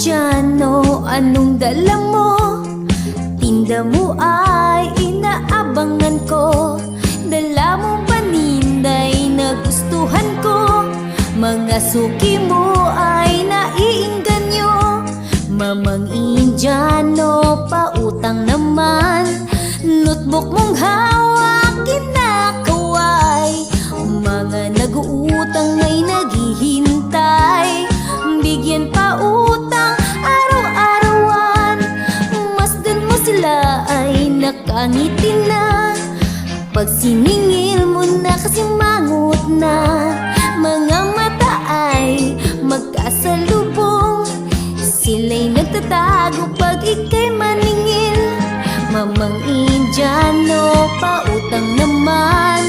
Indiano, anong dala mo? Tinda mo ay inaabangan ko. Dala mong paninday na gustuhan ko. Mga suki mo ay naiinganyo. Mamang Indiano, pautang naman. Notebook mong hawak, kinakaway. Mga nag-uutang ay naghihintay. Bigyan pa utang araw-arawan. Masdan mo sila ay nakangiti na. Pag siningil mo na kasi mangot na. Mga mata ay magkasalubong. Sila'y nagtatago pag ika'y maningil. Mamang Indiano, pautang naman.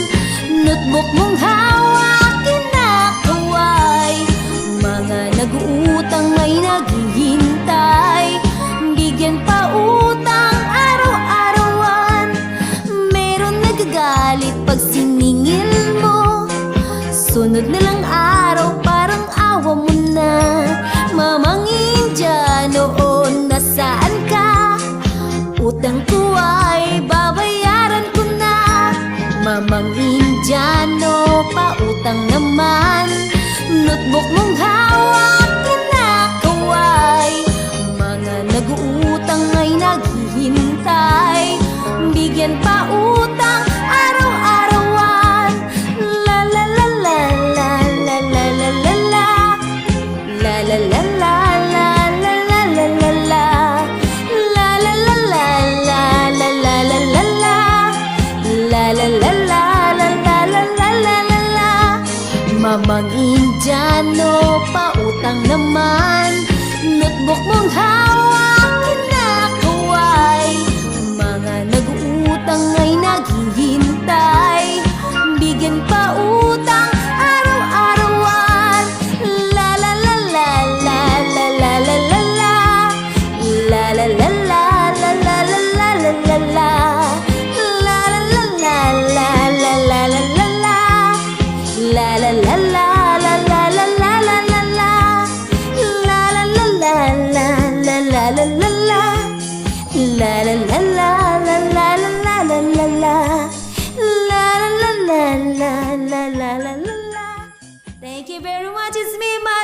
Notebook mong hawak, kinakaway. Mga nag-uutang ay naghihintay. Bigyan pa utang araw-arawan. Meron nagagalit pag siningil mo. Sunod na lang araw parang awa mo na. Mamang Indiano, nasaan ka? Utang ko ay babayaran ko na. Mamang Indiano, pautang naman. Notebook mong hawak, kinakaway. Mga nag-uutang ay naghihintay. Bigyan pa utang araw-arawan. La la la la la la la la la la. La la la la la la la la la la. La la la la la la la la la la. La la la la la la la la la la la. Mamang Indiano, pautang naman. Notebook mong hawak, kinakaway. Mga nag-uutang ay naghihintay. Bigyan pa utang araw-arawan. La la la la la la la la la la. La la la la la la la la la la la. La la la la la la la la la la. La la la la la la la la la la la. La la la la la la la la la la. La la la la la la la la la la la. La la la la la la la la la la. Thank you very much. It's me, my